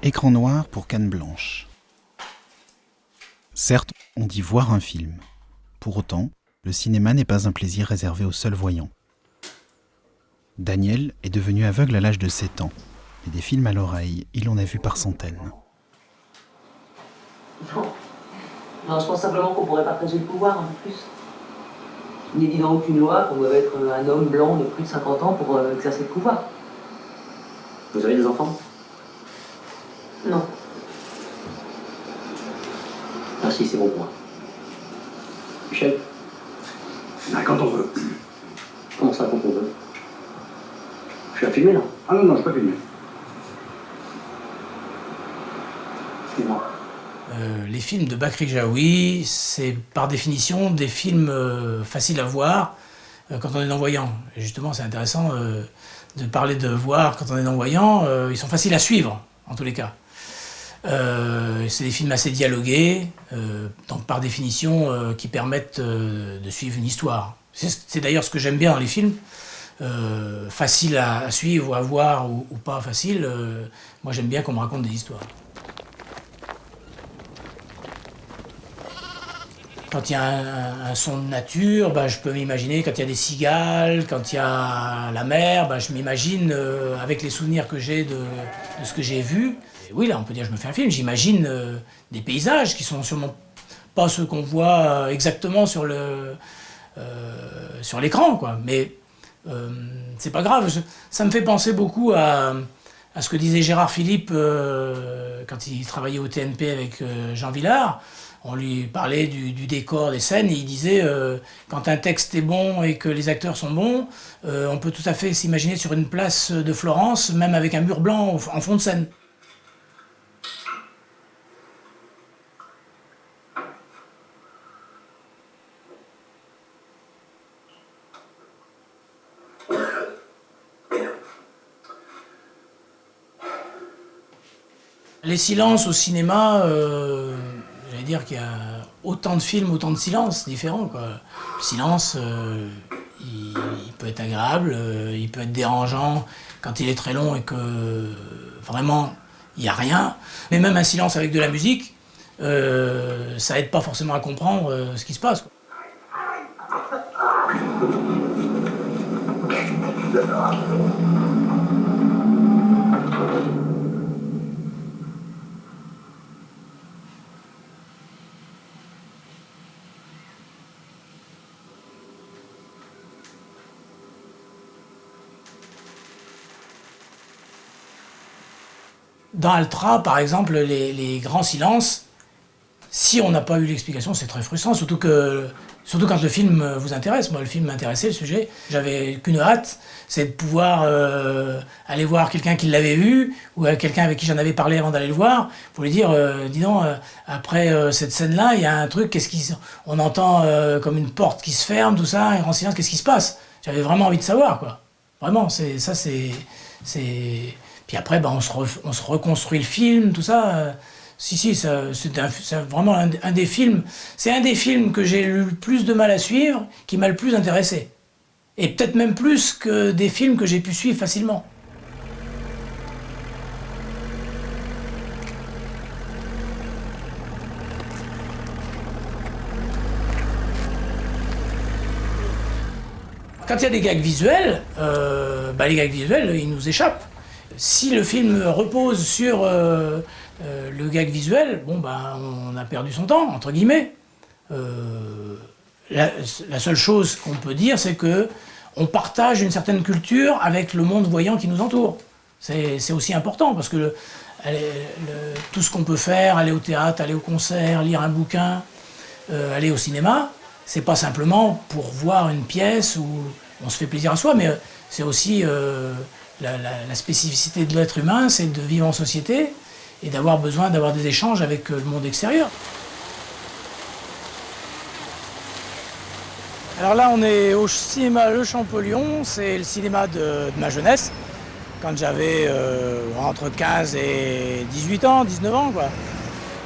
écran noir pour canne blanche. Certes, on dit voir un film. Pour autant, le cinéma n'est pas un plaisir réservé aux seuls voyants. Daniel est devenu aveugle à l'âge de 7 ans, et des films à l'oreille, il en a vu par centaines. Non, je pense simplement qu'on pourrait partager le pouvoir un peu plus. Il n'est dit dans aucune loi qu'on doit être un homme blanc de plus de 50 ans pour exercer le pouvoir. Vous avez des enfants? Non. Merci, c'est bon pour moi. Michel? Quand on veut. Comment ça, quand on veut? Je suis à filmer, là? Ah non, je peux filmer. Excuse-moi. Les films de Bakri Jaoui, c'est par définition des films faciles à voir quand on est non-voyant. Et justement, c'est intéressant de parler de voir quand on est non-voyant. Ils sont faciles à suivre, en tous les cas. C'est des films assez dialogués, donc par définition qui permettent de suivre une histoire. C'est d'ailleurs ce que j'aime bien dans les films. Facile à suivre ou à voir ou pas facile. Moi, j'aime bien qu'on me raconte des histoires. Quand il y a un son de nature, je peux m'imaginer quand il y a des cigales, quand il y a la mer, je m'imagine avec les souvenirs que j'ai de ce que j'ai vu. Et oui, là, on peut dire que je me fais un film. J'imagine des paysages qui sont sûrement pas ceux qu'on voit exactement sur l'écran, quoi. Mais c'est pas grave. Ça me fait penser beaucoup à ce que disait Gérard Philippe quand il travaillait au TNP avec Jean Vilar. On lui parlait du décor, des scènes, et il disait quand un texte est bon et que les acteurs sont bons, on peut tout à fait s'imaginer sur une place de Florence, même avec un mur blanc en fond de scène. Les silences au cinéma, j'allais dire qu'il y a autant de films, autant de silences différents, quoi. Le silence, il peut être agréable, il peut être dérangeant quand il est très long et que vraiment il n'y a rien. Mais même un silence avec de la musique, ça aide pas forcément à comprendre ce qui se passe, quoi. Dans Altra, par exemple, les grands silences, si on n'a pas eu l'explication, c'est très frustrant, surtout quand le film vous intéresse. Moi, le film m'intéressait, le sujet. J'avais qu'une hâte, c'est de pouvoir aller voir quelqu'un qui l'avait vu, ou quelqu'un avec qui j'en avais parlé avant d'aller le voir, pour lui dire, dis donc, après cette scène-là, il y a un truc, on entend comme une porte qui se ferme, tout ça, un grand silence, qu'est-ce qui se passe? J'avais vraiment envie de savoir, quoi. Vraiment, c'est... Puis après, on se reconstruit le film, tout ça. C'est vraiment un des films. C'est un des films que j'ai eu le plus de mal à suivre, qui m'a le plus intéressé. Et peut-être même plus que des films que j'ai pu suivre facilement. Quand il y a des gags visuels, les gags visuels, ils nous échappent. Si le film repose sur le gag visuel, on a perdu son temps, entre guillemets. La seule chose qu'on peut dire, c'est que on partage une certaine culture avec le monde voyant qui nous entoure. C'est aussi important, parce que tout ce qu'on peut faire, aller au théâtre, aller au concert, lire un bouquin, aller au cinéma, c'est pas simplement pour voir une pièce où on se fait plaisir à soi, mais c'est aussi... La spécificité de l'être humain, c'est de vivre en société et d'avoir besoin d'avoir des échanges avec le monde extérieur. Alors là, on est au cinéma Le Champollion, c'est le cinéma de ma jeunesse, quand j'avais entre 15 et 18 ans, 19 ans, quoi.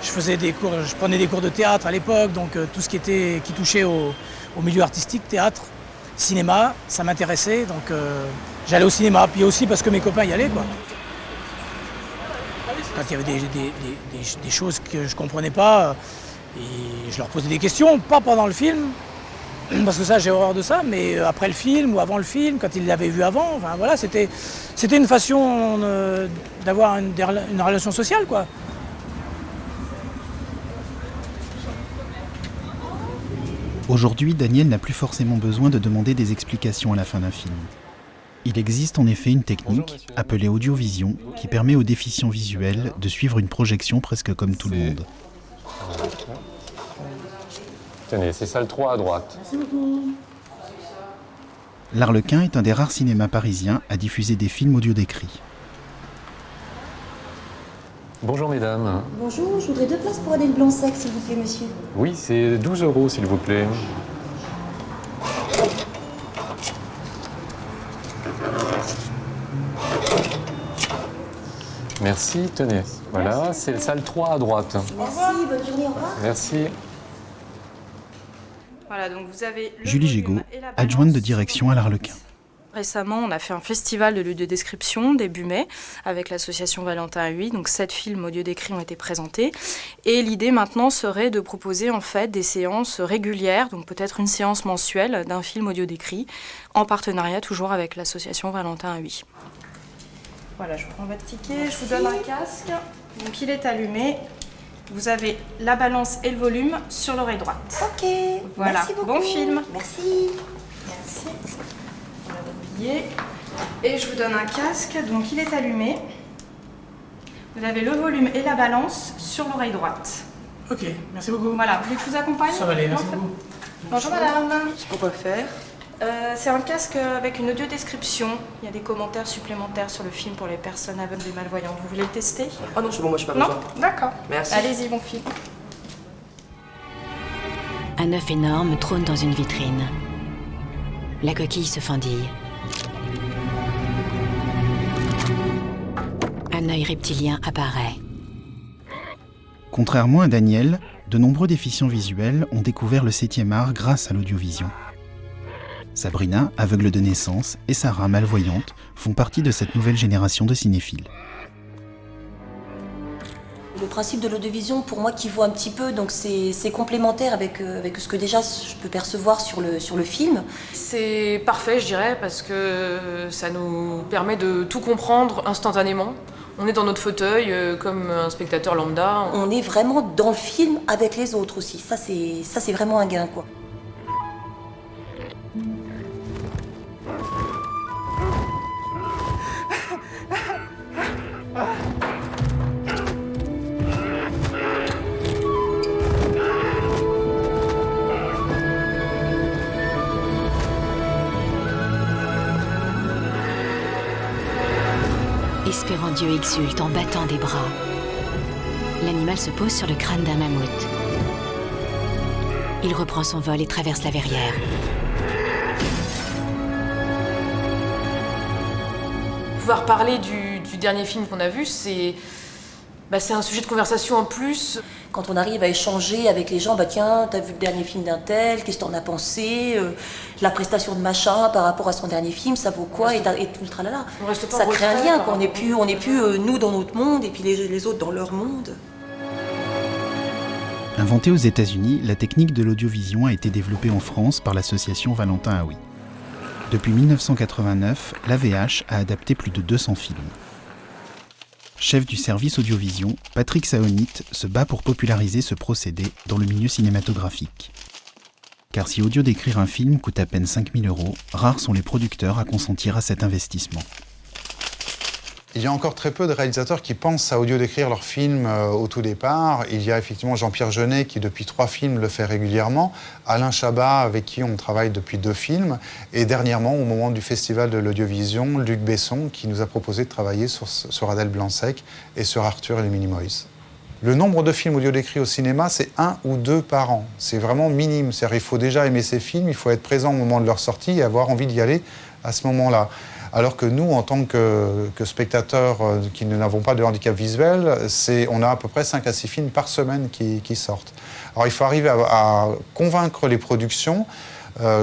Je prenais des cours de théâtre à l'époque, donc tout ce qui touchait au milieu artistique, théâtre, cinéma, ça m'intéressait, donc j'allais au cinéma, puis aussi parce que mes copains y allaient, quoi. Quand il y avait des choses que je ne comprenais pas, et je leur posais des questions, pas pendant le film, parce que ça j'ai horreur de ça, mais après le film ou avant le film, quand ils l'avaient vu avant, enfin, voilà, c'était une façon d'avoir une relation sociale, quoi. Aujourd'hui, Daniel n'a plus forcément besoin de demander des explications à la fin d'un film. Il existe en effet une technique, appelée audiovision, qui permet aux déficients visuels de suivre une projection presque comme tout le monde. Tenez, c'est salle 3 à droite. Merci beaucoup. L'Arlequin est un des rares cinémas parisiens à diffuser des films audio décrits. Bonjour mesdames. Bonjour, je voudrais 2 places pour Adèle Blanc-Sec, s'il vous plaît, monsieur. Oui, c'est 12 € s'il vous plaît. Merci, tenez. Voilà, c'est salle 3 à droite. Merci, bonne journée, au revoir. Merci. Voilà, donc vous avez le Julie volume Gégaud, et la balance. adjointe de direction à l'Arlequin. Récemment, on a fait un festival de ludiodescription début mai avec l'association Valentin Huy. Donc 7 films audio décrits ont été présentés. Et l'idée maintenant serait de proposer en fait des séances régulières, donc peut-être une séance mensuelle d'un film audio décrit, en partenariat toujours avec l'association Valentin Huy. Voilà, je prends votre ticket, je vous donne un casque. Donc il est allumé. Vous avez la balance et le volume sur l'oreille droite. Ok, Voilà, merci beaucoup. bon film. Merci. Merci. On va votre billet. Et je vous donne un casque, donc il est allumé. Vous avez le volume et la balance sur l'oreille droite. Ok, merci beaucoup. Voilà, vous voulez que je vous accompagne? Ça va aller, merci beaucoup. Bonjour madame. On peut le faire. C'est un casque avec une audio-description. Il y a des commentaires supplémentaires sur le film pour les personnes aveugles et malvoyantes. Vous voulez le tester? Ah non, c'est bon, moi je pas Non? besoin. D'accord. Merci. Allez-y, bon film. Un œuf énorme trône dans une vitrine. La coquille se fendille. Un œil reptilien apparaît. Contrairement à Daniel, de nombreux déficients visuels ont découvert le 7e art grâce à l'audiovision. Sabrina, aveugle de naissance, et Sarah, malvoyante, font partie de cette nouvelle génération de cinéphiles. Le principe de l'audiovisuel, pour moi, qui vaut un petit peu, donc c'est complémentaire avec ce que déjà je peux percevoir sur le film. C'est parfait, je dirais, parce que ça nous permet de tout comprendre instantanément. On est dans notre fauteuil comme un spectateur lambda. On est vraiment dans le film avec les autres aussi. Ça, c'est vraiment un gain, quoi. Espérandieu exulte en battant des bras. L'animal se pose sur le crâne d'un mammouth. Il reprend son vol et traverse la verrière. Pouvoir parler du dernier film qu'on a vu, c'est un sujet de conversation en plus. Quand on arrive à échanger avec les gens, tiens, t'as vu le dernier film d'un tel, qu'est-ce que t'en as pensé, la prestation de machin par rapport à son dernier film, ça vaut quoi, et tout le tralala. Ça crée un lien, quoi. On n'est plus nous dans notre monde et puis les autres dans leur monde. Inventée aux États-Unis, la technique de l'audiovision a été développée en France par l'association Valentin Huy. Depuis 1989, l'AVH a adapté plus de 200 films. Chef du service audiovision, Patrick Saonite se bat pour populariser ce procédé dans le milieu cinématographique. Car si audio-décrire un film coûte à peine 5 000 €, rares sont les producteurs à consentir à cet investissement. Il y a encore très peu de réalisateurs qui pensent à audio-décrire leur film au tout départ. Il y a effectivement Jean-Pierre Jeunet qui, depuis 3 films, le fait régulièrement. Alain Chabat, avec qui on travaille depuis 2 films. Et dernièrement, au moment du Festival de l'Audiovision, Luc Besson, qui nous a proposé de travailler sur Adèle Blanc-Sec et sur Arthur et les Minimoys. Le nombre de films audio-décrits au cinéma, c'est 1 ou 2 par an. C'est vraiment minime. C'est-à-dire, il faut déjà aimer ces films, il faut être présent au moment de leur sortie et avoir envie d'y aller à ce moment-là. Alors que nous, en tant que spectateurs qui n'avons pas de handicap visuel, on a à peu près 5 à 6 films par semaine qui sortent. Alors il faut arriver à convaincre les productions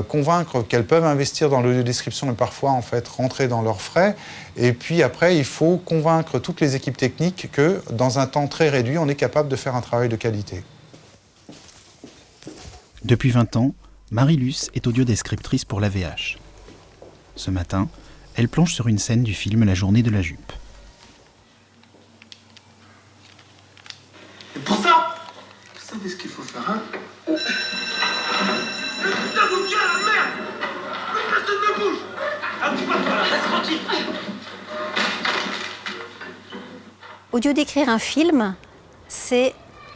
convaincre qu'elles peuvent investir dans l'audiodescription et parfois en fait rentrer dans leurs frais. Et puis après, il faut convaincre toutes les équipes techniques que dans un temps très réduit, on est capable de faire un travail de qualité. Depuis 20 ans, Marie-Luce est audiodescriptrice pour l'AVH. Ce matin, elle planche sur une scène du film La journée de la jupe. Et pour ça, vous savez ce qu'il faut faire, hein? Mais putain, vous tiens la merde! Mais personne ne bouge! Ah, tu passes là, reste tranquille! Audio-décrire un film, c'est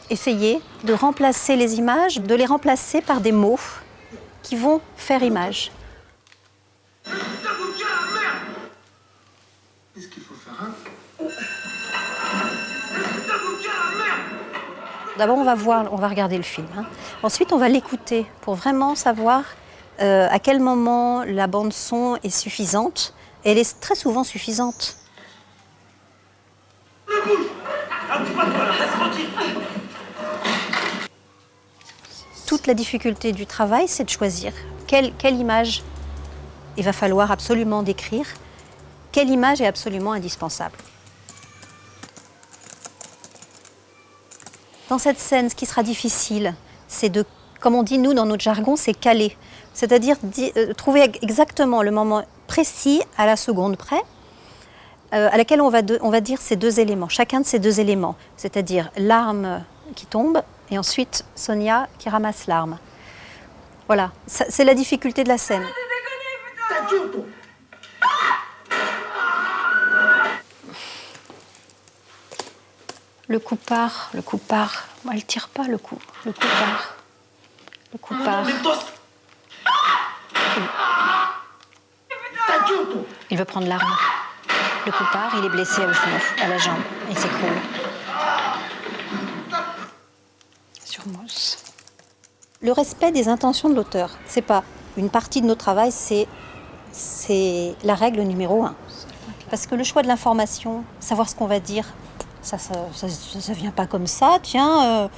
essayer de remplacer les images, de les remplacer par des mots qui vont faire image. Mais putain, vous tiens la merde! Qu'est-ce qu'il faut faire, hein? Mais putain, vous tiens la merde! D'abord, on va regarder le film. Ensuite, on va l'écouter pour vraiment savoir à quel moment la bande-son est suffisante. Et elle est très souvent suffisante. Ne bouge! Ah, tu passes là, reste tranquille! Toute la difficulté du travail, c'est de choisir quelle image il va falloir absolument décrire, quelle image est absolument indispensable. Dans cette scène, ce qui sera difficile, c'est de, comme on dit nous dans notre jargon, c'est caler. C'est-à-dire trouver exactement le moment précis, à la seconde près, à laquelle on va dire ces deux éléments, chacun de ces deux éléments. C'est-à-dire l'arme qui tombe et ensuite Sonia qui ramasse l'arme. Voilà, c'est la difficulté de la scène. Le coup part. Bon, elle tire pas le coup. Le coup part. Il veut prendre l'arme. Le coup part, il est blessé au genou, à la jambe. Il s'écroule. Sur Mousse. Le respect des intentions de l'auteur, c'est pas une partie de notre travail, c'est la règle numéro 1. Parce que le choix de l'information, savoir ce qu'on va dire, ça vient pas comme ça. Tiens,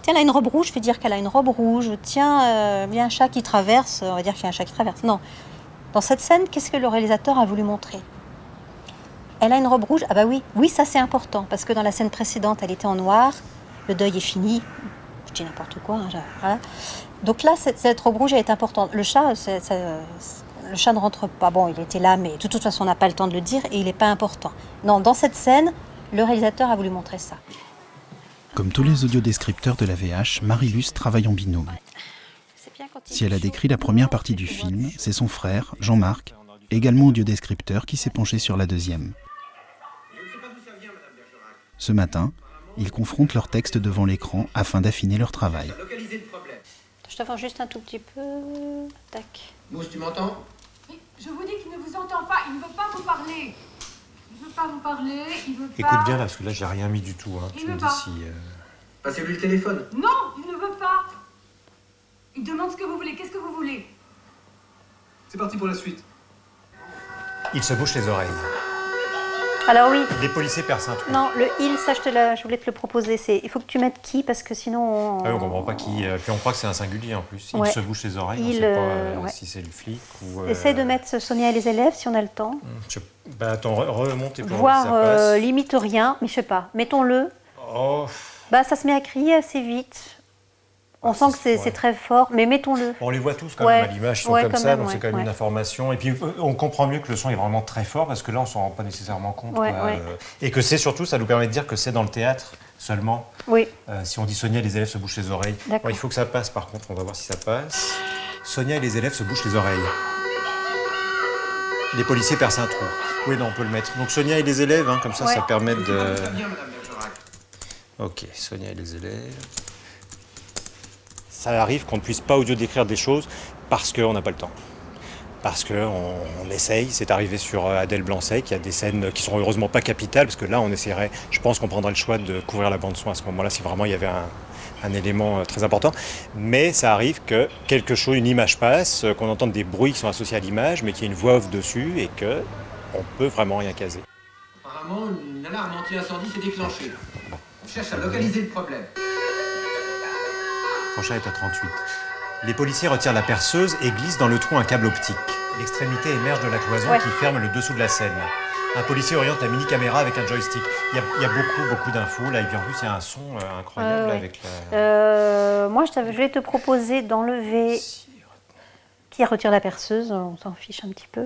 elle a une robe rouge, je vais dire qu'elle a une robe rouge. Tiens, il y a un chat qui traverse, on va dire qu'il y a un chat qui traverse. Non. Dans cette scène, qu'est-ce que le réalisateur a voulu montrer? Elle a une robe rouge. Ah bah oui, ça c'est important, parce que dans la scène précédente, elle était en noir, le deuil est fini. Je dis n'importe quoi. Voilà. Donc là, cette robe rouge, elle est importante. Le chat ne rentre pas. Bon, il était là, mais de toute façon, on n'a pas le temps de le dire, et il n'est pas important. Non, dans cette scène, le réalisateur a voulu montrer ça. Comme tous les audiodescripteurs de la VH, Marie-Luce travaille en binôme. Si elle a décrit la première partie du film, c'est son frère, Jean-Marc, également audiodescripteur, qui s'est penché sur la deuxième. Ce matin, ils confrontent leurs textes devant l'écran afin d'affiner leur travail. Je te vois juste un tout petit peu. Tac. Mousse, tu m'entends? Oui, je vous dis qu'il ne vous entend pas, il ne veut pas vous parler. Il ne veut pas vous parler, il veut pas... Écoute bien là, parce que là j'ai rien mis du tout. Hein. Il Tu veut me dis pas. si... Passez-lui le téléphone. Non, il ne veut pas. Il demande ce que vous voulez, qu'est-ce que vous voulez? C'est parti pour la suite. Il se bouche les oreilles. Alors oui. Les policiers percent un trou. Non, le il, ça je voulais te le proposer. Il faut que tu mettes qui, parce que sinon... Ah oui, on comprend pas qui... Puis on croit que c'est un singulier en plus. Il Ouais. se bouche les oreilles, on Il, sait pas ouais. si c'est le flic ou... Essaye de mettre Sonia et les élèves, si on a le temps. Bah attends, remonte et pour Voire voir si ça passe. limite rien, mais je sais pas. Mettons-le. Oh, Bah ça se met à crier assez vite. On sent que c'est très fort, mais mettons-le. on les voit tous quand Ouais. même à l'image, ils sont Ouais, comme quand ça, même, donc ouais, c'est quand même ouais. une information. Et puis on comprend mieux que le son est vraiment très fort, parce que là on s'en rend pas nécessairement compte. Ouais, quoi. ouais. Et que c'est surtout, ça nous permet de dire que c'est dans le théâtre seulement. Oui. Si on dit Sonia et les élèves se bouchent les oreilles. D'accord. Bon, il faut que ça passe par contre, on va voir si ça passe. Sonia et les élèves se bouchent les oreilles. Les policiers percent un trou. Oui, non, on peut le mettre. Donc Sonia et les élèves, hein, comme ça, Ouais. ça permet de... Bien, madame Bergerac. Ok, Sonia et les élèves. Ça arrive qu'on ne puisse pas audio-décrire des choses parce qu'on n'a pas le temps. Parce qu'on essaye, c'est arrivé sur Adèle Blanc-Sec, il y a des scènes qui sont heureusement pas capitales, parce que là on essaierait, je pense qu'on prendrait le choix de couvrir la bande-son à ce moment-là, si vraiment il y avait un élément très important. Mais ça arrive que quelque chose, une image passe, qu'on entende des bruits qui sont associés à l'image, mais qu'il y ait une voix off dessus et qu'on peut vraiment rien caser. Apparemment, une alarme anti-incendie s'est déclenchée. On cherche à localiser le problème. Le prochain est à 38. Les policiers retirent la perceuse et glissent dans le trou un câble optique. L'extrémité émerge de la cloison qui ferme le dessous de la scène. Un policier oriente la mini-caméra avec un joystick. Il y a beaucoup d'infos là, et puis en plus il y a un son incroyable avec la... Moi je voulais te proposer d'enlever qui retire la perceuse, on s'en fiche un petit peu.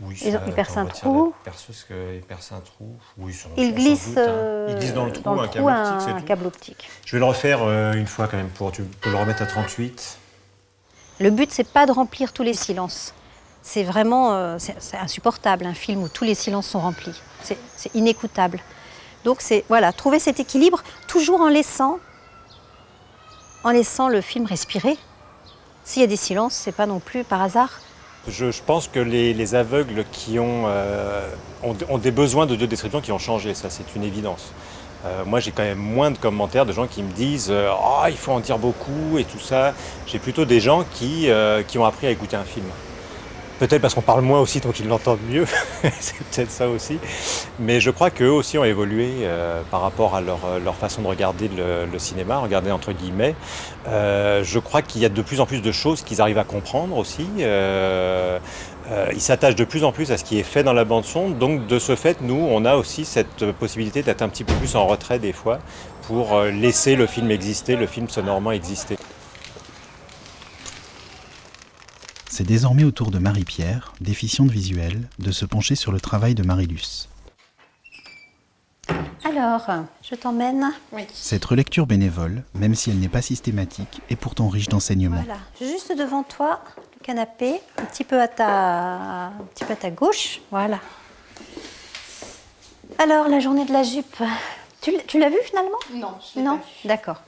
Oui, il perce un trou. Il perce un trou. Oui, il glisse dans le trou un câble optique. Je vais le refaire une fois quand même, tu peux le remettre à 38. Le but c'est pas de remplir tous les silences. C'est vraiment c'est insupportable, un film où tous les silences sont remplis. C'est inécoutable. Donc c'est voilà, trouver cet équilibre, toujours en laissant le film respirer. S'il y a des silences, c'est pas non plus par hasard. Je pense que les aveugles qui ont des besoins d'audiodescription qui ont changé, ça c'est une évidence. Moi j'ai quand même moins de commentaires de gens qui me disent « Oh, il faut en dire beaucoup » et tout ça. J'ai plutôt des gens qui ont appris à écouter un film. Peut-être parce qu'on parle moins aussi, donc ils l'entendent mieux, c'est peut-être ça aussi. Mais je crois qu'eux aussi ont évolué par rapport à leur façon de regarder le cinéma, regarder entre guillemets. Je crois qu'il y a de plus en plus de choses qu'ils arrivent à comprendre aussi. Ils s'attachent de plus en plus à ce qui est fait dans la bande-son. Donc de ce fait, nous, on a aussi cette possibilité d'être un petit peu plus en retrait des fois pour laisser le film exister, le film sonorement exister. C'est désormais au tour de Marie-Pierre, déficiente visuelle, de se pencher sur le travail de Marie-Luce. Alors, je t'emmène. Oui. Cette relecture bénévole, même si elle n'est pas systématique, est pourtant riche d'enseignements. Voilà, juste devant toi, le canapé, un petit peu à ta gauche, voilà. Alors, la journée de la jupe, tu l'as vue finalement? Non, je l'ai pas vue. D'accord.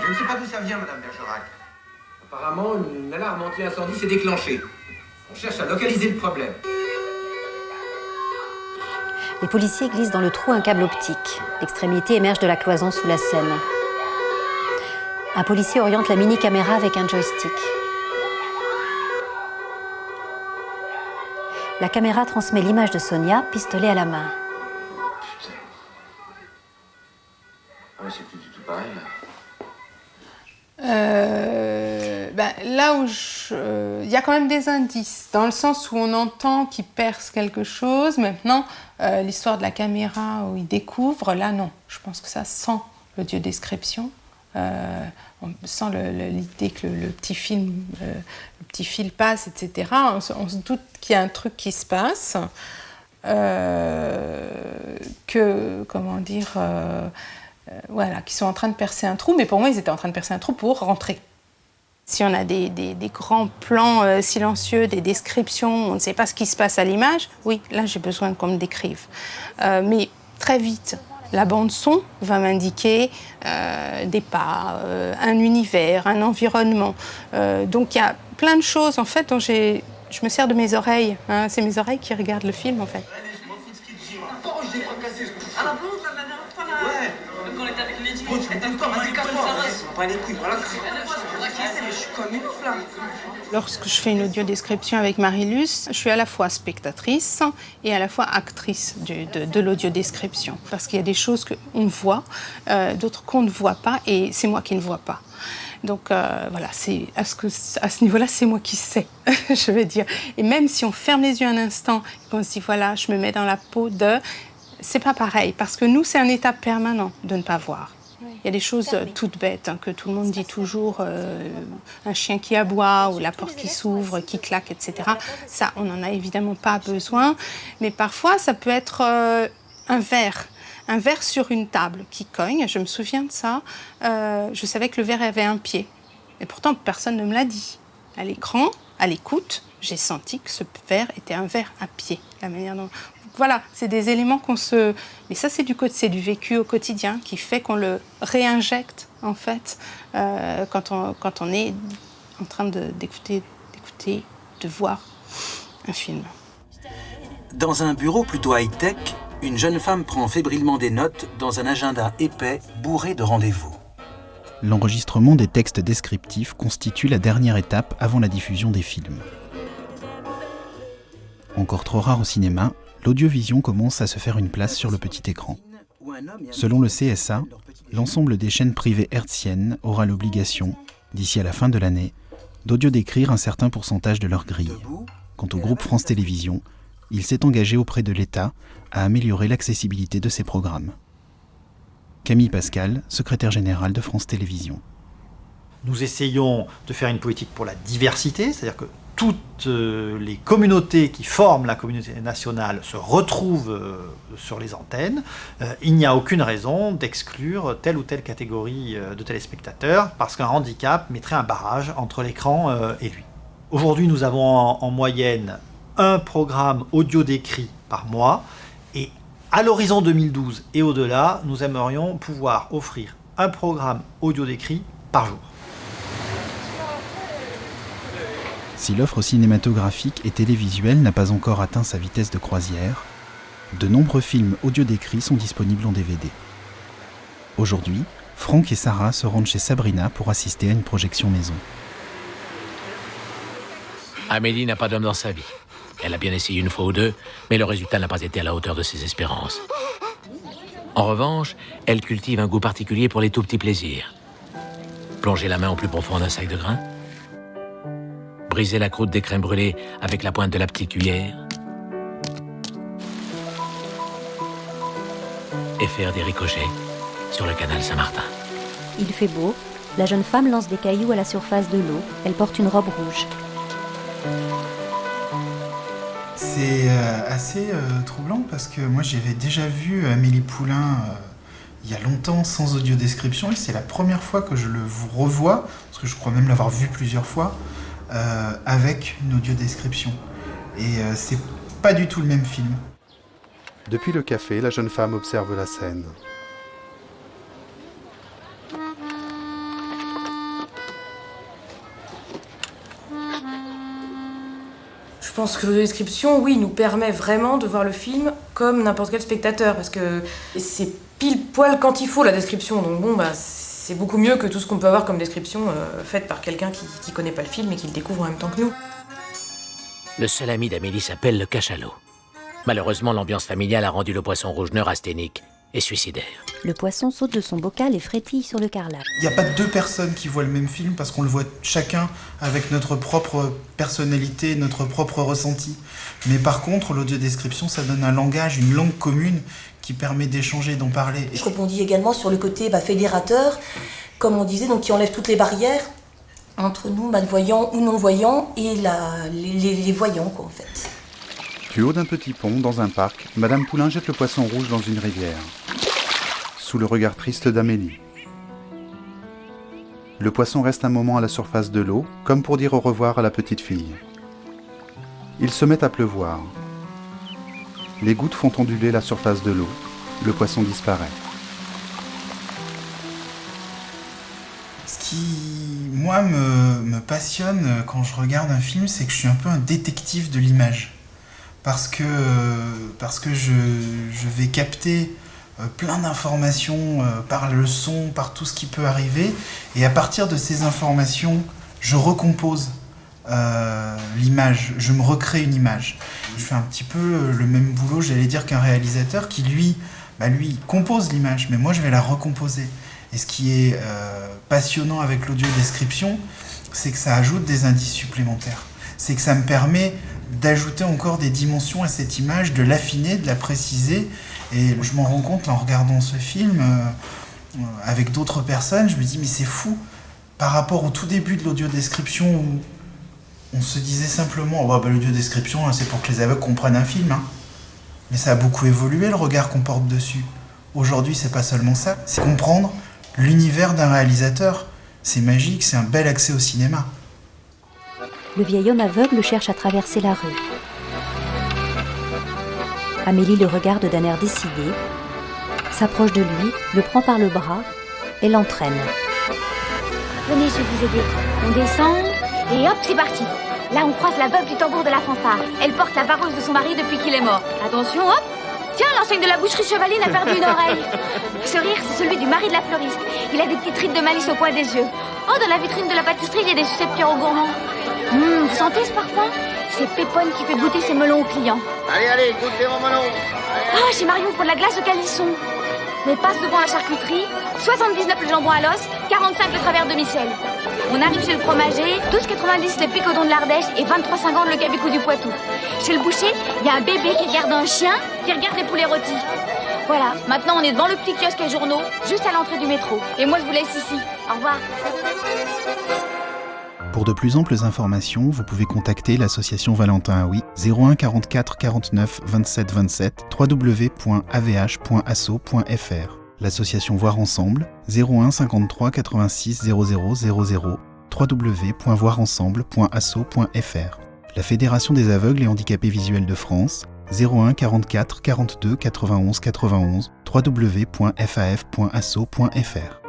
Je ne sais pas d'où ça vient, Madame Bergerac. Apparemment, une alarme anti-incendie s'est déclenchée. On cherche à localiser le problème. Les policiers glissent dans le trou un câble optique. L'extrémité émerge de la cloison sous la scène. Un policier oriente la mini-caméra avec un joystick. La caméra transmet l'image de Sonia, pistolet à la main. Putain. Ah ouais, c'est plus du tout pareil, là. Là où il y a quand même des indices, dans le sens où on entend qu'il perce quelque chose. Maintenant, l'histoire de la caméra où il découvre, là non. Je pense que ça sent l'audiodescription. On sent l'idée que le petit fil passe, etc. On se doute qu'il y a un truc qui se passe. Voilà, qui sont en train de percer un trou, mais pour moi, ils étaient en train de percer un trou pour rentrer. Si on a des grands plans silencieux, des descriptions, on ne sait pas ce qui se passe à l'image, oui, là, j'ai besoin qu'on me décrive. Mais très vite, la bande-son va m'indiquer des pas, un univers, un environnement. Donc, il y a plein de choses, en fait, dont je me sers de mes oreilles. Hein, c'est mes oreilles qui regardent le film, en fait. Lorsque je fais une audiodescription avec Marie-Luce, je suis à la fois spectatrice et à la fois actrice de l'audiodescription. Parce qu'il y a des choses qu'on voit, d'autres qu'on ne voit pas, et c'est moi qui ne vois pas. Donc voilà, à ce niveau-là, c'est moi qui sais, je veux dire. Et même si on ferme les yeux un instant, et qu'on se dit, voilà, je me mets dans la peau de... C'est pas pareil, parce que nous, c'est un état permanent de ne pas voir. Il y a des choses toutes bêtes, hein, que tout le monde dit toujours, un chien qui aboie ou la porte qui s'ouvre, qui claque, etc. Ça, on n'en a évidemment pas besoin. Mais parfois, ça peut être un verre sur une table qui cogne. Je me souviens de ça. Je savais que le verre avait un pied. Et pourtant, personne ne me l'a dit. À l'écran, à l'écoute, j'ai senti que ce verre était un verre à pied. La manière dont... Voilà, c'est des éléments qu'on se... Mais ça, c'est du vécu au quotidien qui fait qu'on le réinjecte, en fait, quand on est en train d'écouter, de voir un film. Dans un bureau plutôt high-tech, une jeune femme prend fébrilement des notes dans un agenda épais bourré de rendez-vous. L'enregistrement des textes descriptifs constitue la dernière étape avant la diffusion des films. Encore trop rare au cinéma, l'audiovision commence à se faire une place sur le petit écran. Selon le CSA, l'ensemble des chaînes privées hertziennes aura l'obligation, d'ici à la fin de l'année, d'audio décrire un certain pourcentage de leur grille. Quant au groupe France Télévisions, il s'est engagé auprès de l'État à améliorer l'accessibilité de ses programmes. Camille Pascal, secrétaire générale de France Télévisions. Nous essayons de faire une politique pour la diversité, c'est-à-dire que toutes les communautés qui forment la communauté nationale se retrouvent sur les antennes. Il n'y a aucune raison d'exclure telle ou telle catégorie de téléspectateurs parce qu'un handicap mettrait un barrage entre l'écran et lui. Aujourd'hui, nous avons en moyenne un programme audio décrit par mois et à l'horizon 2012 et au-delà, nous aimerions pouvoir offrir un programme audio décrit par jour. Si l'offre cinématographique et télévisuelle n'a pas encore atteint sa vitesse de croisière, de nombreux films audio décrits sont disponibles en DVD. Aujourd'hui, Franck et Sarah se rendent chez Sabrina pour assister à une projection maison. Amélie n'a pas d'homme dans sa vie. Elle a bien essayé une fois ou deux, mais le résultat n'a pas été à la hauteur de ses espérances. En revanche, elle cultive un goût particulier pour les tout petits plaisirs. Plonger la main au plus profond d'un sac de grains, briser la croûte des crèmes brûlées avec la pointe de la petite cuillère et faire des ricochets sur le canal Saint-Martin. Il fait beau, la jeune femme lance des cailloux à la surface de l'eau. Elle porte une robe rouge. C'est assez troublant parce que moi j'avais déjà vu Amélie Poulain il y a longtemps sans audiodescription et c'est la première fois que je le revois, parce que je crois même l'avoir vu plusieurs fois, avec une audiodescription. Et c'est pas du tout le même film. Depuis le café, la jeune femme observe la scène. Je pense que l'audiodescription, oui, nous permet vraiment de voir le film comme n'importe quel spectateur, parce que c'est pile poil quand il faut la description, donc bon, c'est beaucoup mieux que tout ce qu'on peut avoir comme description faite par quelqu'un qui connaît pas le film et qui le découvre en même temps que nous. Le seul ami d'Amélie s'appelle le cachalot. Malheureusement, l'ambiance familiale a rendu le poisson rouge neurasthénique et suicidaire. Le poisson saute de son bocal et frétille sur le carrelage. Il n'y a pas deux personnes qui voient le même film parce qu'on le voit chacun avec notre propre personnalité, notre propre ressenti. Mais par contre, l'audiodescription, ça donne un langage, une langue commune qui permet d'échanger, d'en parler. Je rebondis également sur le côté fédérateur, comme on disait, donc qui enlève toutes les barrières entre nous, malvoyants ou non-voyants, et les voyants, quoi, en fait. Du haut d'un petit pont, dans un parc, Madame Poulain jette le poisson rouge dans une rivière, sous le regard triste d'Amélie. Le poisson reste un moment à la surface de l'eau, comme pour dire au revoir à la petite fille. Il se met à pleuvoir. Les gouttes font onduler la surface de l'eau. Le poisson disparaît. Ce qui, moi, me passionne quand je regarde un film, c'est que je suis un peu un détective de l'image. Parce que je vais capter plein d'informations par le son, par tout ce qui peut arriver. Et à partir de ces informations, je recompose l'image, je me recrée une image. Je fais un petit peu le même boulot, j'allais dire, qu'un réalisateur qui, lui, compose l'image, mais moi, je vais la recomposer. Et ce qui est passionnant avec l'audiodescription, c'est que ça ajoute des indices supplémentaires. C'est que ça me permet d'ajouter encore des dimensions à cette image, de l'affiner, de la préciser. Et je m'en rends compte en regardant ce film avec d'autres personnes, je me dis mais c'est fou, par rapport au tout début de l'audiodescription où on se disait simplement l'audiodescription c'est pour que les aveugles comprennent un film. Mais ça a beaucoup évolué le regard qu'on porte dessus. Aujourd'hui c'est pas seulement ça, c'est comprendre l'univers d'un réalisateur. C'est magique, c'est un bel accès au cinéma. Le vieil homme aveugle cherche à traverser la rue. Amélie le regarde d'un air décidé, s'approche de lui, le prend par le bras et l'entraîne. Venez, je vais vous aider. On descend et hop, c'est parti. Là, on croise la veuve du tambour de la fanfare. Elle porte la vareuse de son mari depuis qu'il est mort. Attention, hop. Tiens, l'enseigne de la boucherie Chevaline a perdu une oreille. Ce rire, c'est celui du mari de la fleuriste. Il a des petites rides de malice au coin des yeux. Oh, dans la vitrine de la pâtisserie, il y a des sucettes Pierrot Gourmand. Vous sentez ce parfum? C'est Pépone qui fait goûter ses melons aux clients. Allez, goûtez mon melon. Ah, chez Marion pour de la glace au calisson. On passe devant la charcuterie, 79 le jambon à l'os, 45 le travers demi-sel. On arrive chez le fromager, 12,90 le picodon de l'Ardèche et 23,50 le cabicou du Poitou. Chez le boucher, il y a un bébé qui regarde un chien qui regarde les poulets rôtis. Voilà, maintenant on est devant le petit kiosque à journaux, juste à l'entrée du métro. Et moi je vous laisse ici. Au revoir. Pour de plus amples informations, vous pouvez contacter l'association Valentin Haoui 01 44 49 27 27 www.avh.asso.fr. L'association Voir Ensemble 01 53 86 00 00 www.voirensemble.asso.fr. La Fédération des aveugles et handicapés visuels de France 01 44 42 91 91 www.faf.asso.fr.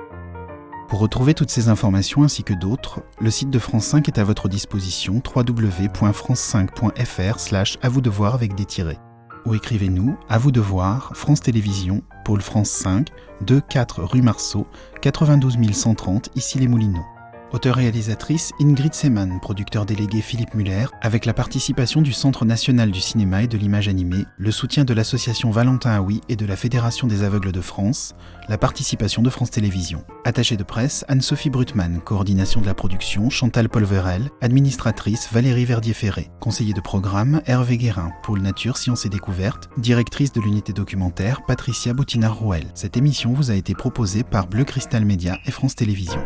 Pour retrouver toutes ces informations ainsi que d'autres, le site de France 5 est à votre disposition www.france5.fr/à vous de voir avec des tirets. Ou écrivez-nous à vous de voir, France Télévisions, pôle France 5, 2-4 rue Marceau, 92 130 Issy-les-Moulineaux. Auteure-réalisatrice Ingrid Seemann, producteur délégué Philippe Muller, avec la participation du Centre national du cinéma et de l'image animée, le soutien de l'association Valentin Haoui et de la Fédération des aveugles de France, la participation de France Télévisions. Attachée de presse, Anne-Sophie Brutmann, coordination de la production, Chantal Polverel, administratrice Valérie Verdier-Ferré, conseiller de programme, Hervé Guérin, pôle nature, sciences et découvertes, directrice de l'unité documentaire, Patricia Boutinard-Rouel. Cette émission vous a été proposée par Bleu Cristal Média et France Télévisions.